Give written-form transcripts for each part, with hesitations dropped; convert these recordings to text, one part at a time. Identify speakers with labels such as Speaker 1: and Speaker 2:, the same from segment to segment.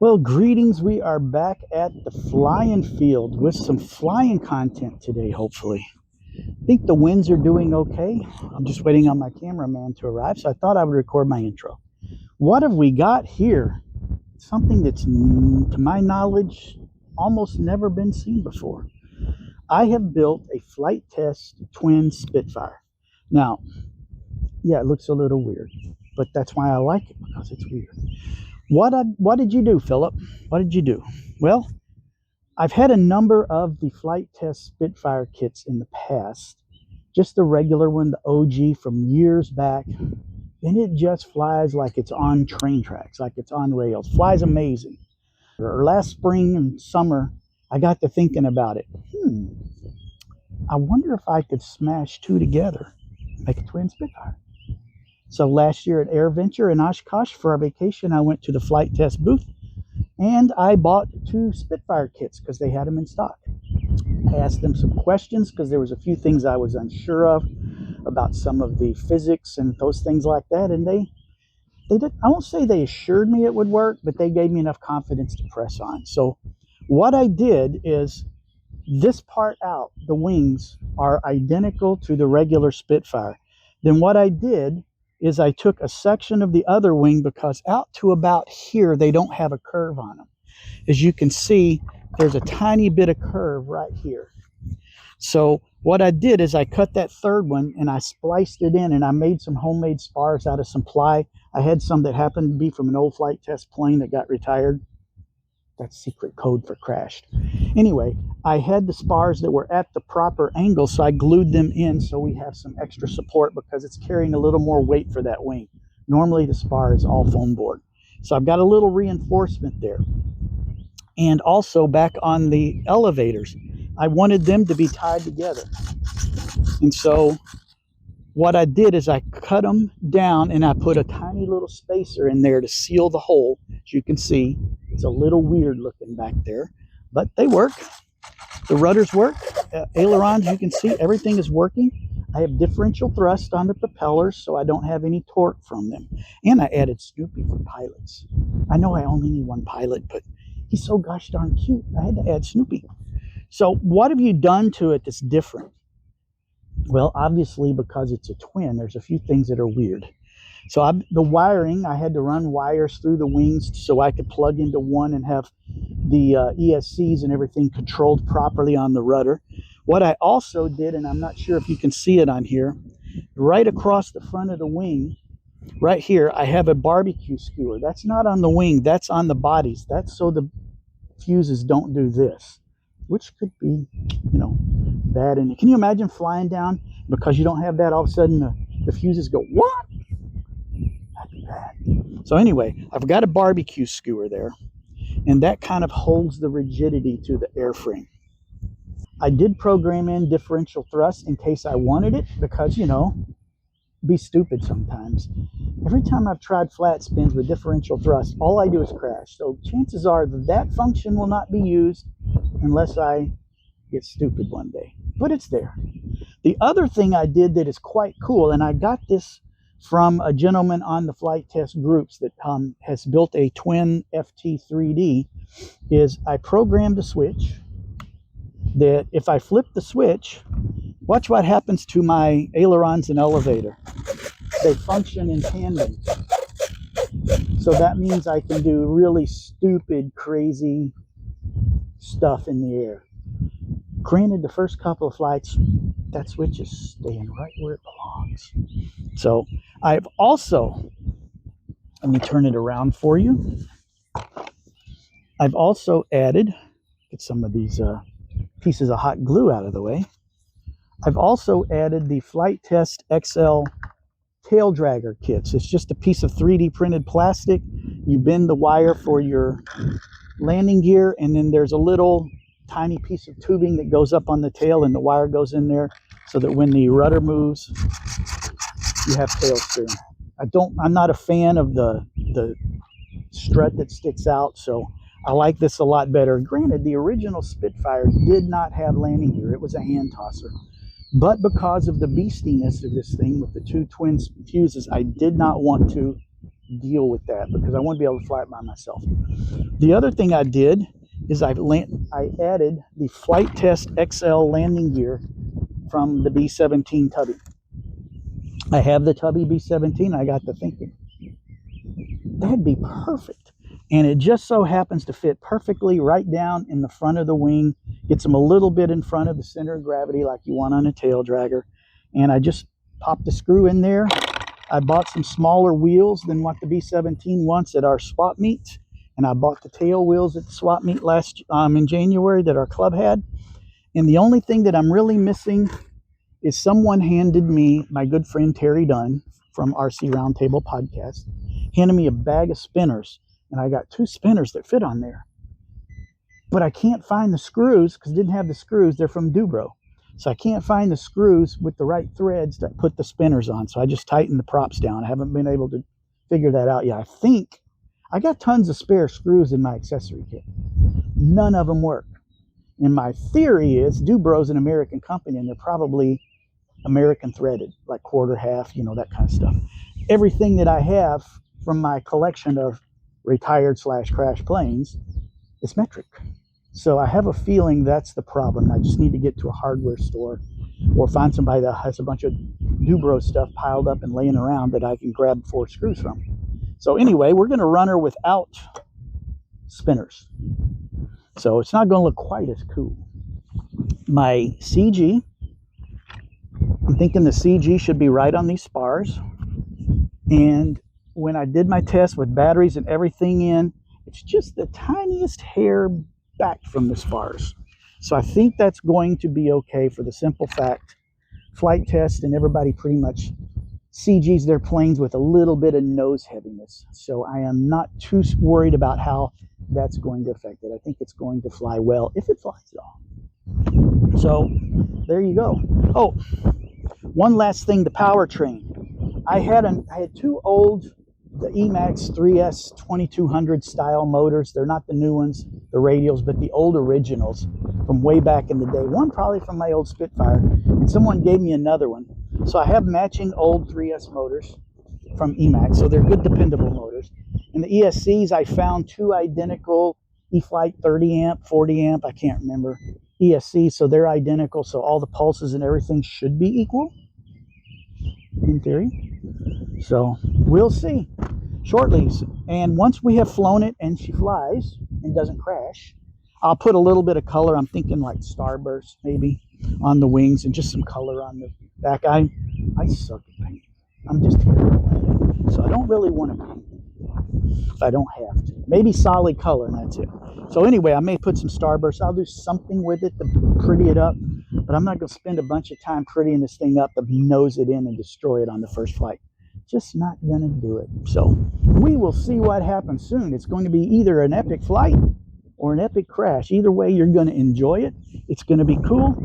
Speaker 1: Well, greetings. We are back at the flying field with some flying content today, hopefully. I think the winds are doing okay. I'm just waiting on my cameraman to arrive, so I thought I would record my intro. What have we got here? Something that's, to my knowledge, almost never been seen before. I have built a Flitetest Twin Spitfire. Now, yeah, it looks a little weird, but that's why I like it, because it's weird. What did you do, Philip? What did you do? Well, I've had a number of the Flitetest Spitfire kits in the past. Just the regular one, the OG from years back. And it just flies like it's on train tracks, like it's on rails. Flies amazing. Last spring and summer, I got to thinking about it. I wonder if I could smash two together, make a twin Spitfire. So last year at AirVenture in Oshkosh for our vacation, I went to the Flitetest booth and I bought two Spitfire kits because they had them in stock. I asked them some questions because there was a few things I was unsure of about some of the physics and those things like that. And they did, I won't say they assured me it would work, but they gave me enough confidence to press on. So what I did is this part out, the wings are identical to the regular Spitfire. Then what I did is I took a section of the other wing, because out to about here they don't have a curve on them. As you can see, there's a tiny bit of curve right here. So what I did is I cut that third one and I spliced it in, and I made some homemade spars out of some ply. I had some that happened to be from an old Flitetest plane that got retired. That's secret code for crashed. Anyway, I had the spars that were at the proper angle, so I glued them in so we have some extra support, because it's carrying a little more weight for that wing. Normally the spar is all foam board. So I've got a little reinforcement there. And also back on the elevators, I wanted them to be tied together. And so what I did is I cut them down and I put a tiny little spacer in there to seal the hole. As you can see, it's a little weird looking back there, but they work. The rudders work. Ailerons, you can see everything is working. I have differential thrust on the propellers, so I don't have any torque from them. And I added Snoopy for pilots. I know I only need one pilot, but he's so gosh darn cute. I had to add Snoopy. So what have you done to it that's different? Well, obviously, because it's a twin, there's a few things that are weird. So the wiring, I had to run wires through the wings so I could plug into one and have the ESCs and everything controlled properly on the rudder. What I also did, and I'm not sure if you can see it on here, right across the front of the wing, right here, I have a barbecue skewer. That's not on the wing, that's on the bodies. That's so the fuses don't do this, which could be, bad. And can you imagine flying down because you don't have that, all of a sudden the fuses go, what? That'd be bad. So anyway, I've got a barbecue skewer there, and that kind of holds the rigidity to the airframe. I did program in differential thrust in case I wanted it, because, be stupid sometimes. Every time I've tried flat spins with differential thrust, all I do is crash. So chances are that function will not be used unless I get stupid one day, but it's there. The other thing I did that is quite cool, and I got this from a gentleman on the Flitetest groups that has built a twin FT3D, is I programmed a switch that if I flip the switch, watch what happens to my ailerons and elevator. They function in tandem. So that means I can do really stupid, crazy stuff in the air. Granted, the first couple of flights, that switch is staying right where it belongs. So I've also, let me turn it around for you. I've also added, get some of these pieces of hot glue out of the way. I've also added the Flitetest XL tail dragger kits. It's just a piece of 3D printed plastic. You bend the wire for your landing gear, and then there's a little tiny piece of tubing that goes up on the tail, and the wire goes in there so that when the rudder moves, you have tail steering. I'm not a fan of the strut that sticks out, so I like this a lot better. Granted, the original Spitfire did not have landing gear. It was a hand tosser. But because of the beastiness of this thing with the two twin fuses, I did not want to deal with that because I want to be able to fly it by myself. The other thing I did is I added the Flitetest XL landing gear from the B-17 Tubby. I have the Tubby B-17. I got to thinking, that'd be perfect. And it just so happens to fit perfectly right down in the front of the wing. Gets them a little bit in front of the center of gravity like you want on a tail dragger. And I just popped the screw in there. I bought some smaller wheels than what the B-17 wants at our swap meet. And I bought the tail wheels at the swap meet last in January that our club had. And the only thing that I'm really missing is someone handed me, my good friend Terry Dunn from RC Roundtable Podcast, handed me a bag of spinners. And I got 2 spinners that fit on there. But I can't find the screws because I didn't have the screws. They're from Dubro. So I can't find the screws with the right threads to put the spinners on. So I just tightened the props down. I haven't been able to figure that out yet. I think I got tons of spare screws in my accessory kit. None of them work. And my theory is Dubro's an American company and they're probably American threaded, like quarter, half, you know, that kind of stuff. Everything that I have from my collection of retired / crash planes is metric. So I have a feeling that's the problem. I just need to get to a hardware store or find somebody that has a bunch of Dubro stuff piled up and laying around that I can grab 4 screws from. So anyway, we're going to run her without spinners. So it's not going to look quite as cool. My CG, I'm thinking the CG should be right on these spars. And when I did my test with batteries and everything in, it's just the tiniest hair back from the spars. So I think that's going to be okay for the simple fact Flitetest and everybody pretty much CGs their planes with a little bit of nose heaviness. So I am not too worried about how that's going to affect it. I think it's going to fly well if it flies at all. So there you go. Oh, one last thing, the powertrain. I had 2 old, the Emax 3S 2200 style motors. They're not the new ones, the radials, but the old originals from way back in the day. One probably from my old Spitfire, and someone gave me another one. So I have matching old 3S motors from Emax, so they're good, dependable motors. And the ESCs, I found 2 identical E-Flite 30 amp, 40 amp, I can't remember, ESCs, so they're identical, so all the pulses and everything should be equal, in theory. So we'll see shortly. And once we have flown it and she flies and doesn't crash, I'll put a little bit of color. I'm thinking like starburst maybe on the wings and just some color on the back. I suck at paint. I'm just terrible at it. So I don't really want to paint if I don't have to. Maybe solid color and that's it. So anyway, I may put some starburst. I'll do something with it to pretty it up, but I'm not going to spend a bunch of time prettying this thing up to nose it in and destroy it on the first flight. Just not going to do it. So we will see what happens soon. It's going to be either an epic flight or an epic crash. Either way, you're going to enjoy it. It's going to be cool.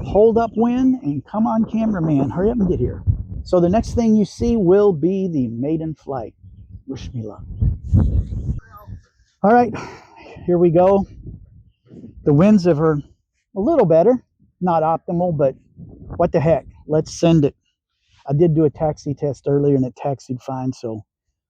Speaker 1: Hold up wind and come on, cameraman. Hurry up and get here. So the next thing you see will be the maiden flight. Wish me luck. All right, here we go. The winds of her a little better. Not optimal, but what the heck. Let's send it. I did do a taxi test earlier and it taxied fine, so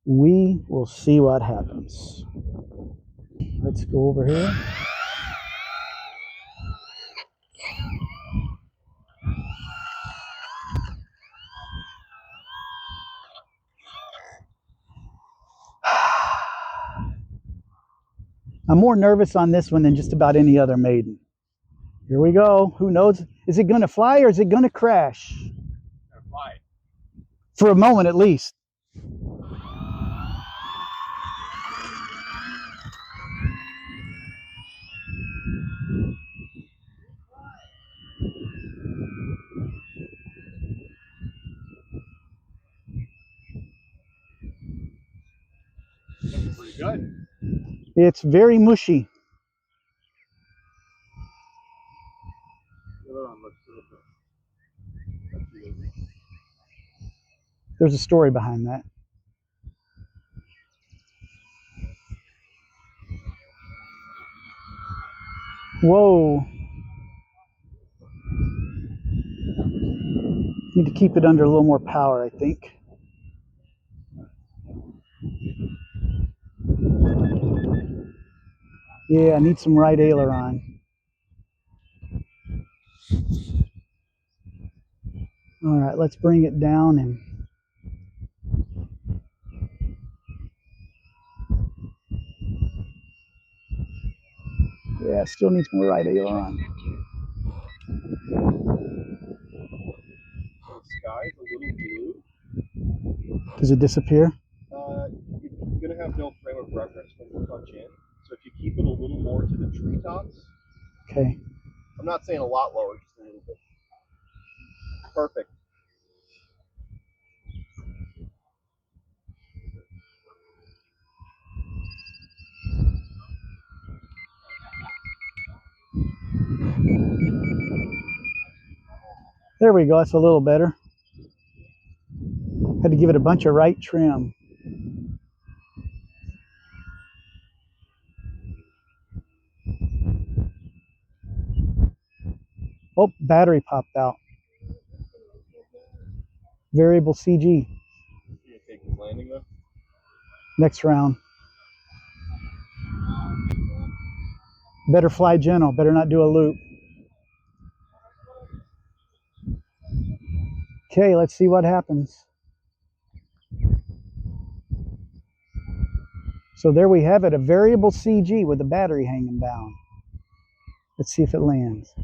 Speaker 1: we will see what happens. Let's go over here. I'm more nervous on this one than just about any other Maiden. Here we go. Who knows? Is it going to fly or is it going to crash?
Speaker 2: It's going to fly.
Speaker 1: For a moment at least.
Speaker 2: Looks pretty good.
Speaker 1: It's very mushy. There's a story behind that. Whoa. Need to keep it under a little more power, I think. Yeah, I need some right aileron. All right, let's bring it down and yeah, still needs more right aileron.
Speaker 2: The sky is a little blue.
Speaker 1: Does it disappear?
Speaker 2: You're gonna have no frame of reference when you punch in. So if you keep it a little more to the treetops.
Speaker 1: Okay.
Speaker 2: I'm not saying a lot lower, just a little bit. Perfect.
Speaker 1: There we go. That's a little better. Had to give it a bunch of right trim. Oh, battery popped out. Variable CG.
Speaker 2: You're gonna take this landing though?
Speaker 1: Next round. Better fly gentle. Better not do a loop. Okay, let's see what happens. So there we have it, a variable CG with the battery hanging down. Let's see if it lands.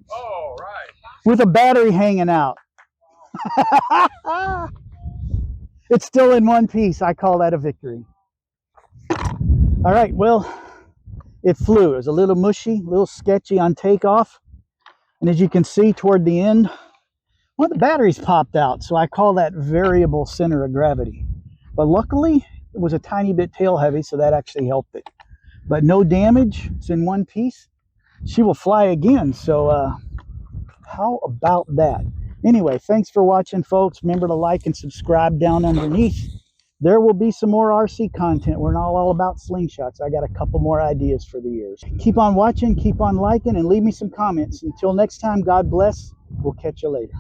Speaker 2: All right.
Speaker 1: With a battery hanging out. It's still in one piece. I call that a victory. All right, well, it flew. It was a little mushy, a little sketchy on takeoff. And as you can see toward the end, one of the batteries popped out. So I call that variable center of gravity. But luckily, it was a tiny bit tail heavy, so that actually helped it. But no damage. It's in one piece. She will fly again. So how about that? Anyway, thanks for watching, folks. Remember to like and subscribe down underneath. There will be some more RC content. We're not all about slingshots. I got a couple more ideas for the years. Keep on watching, keep on liking, and leave me some comments. Until next time, God bless. We'll catch you later.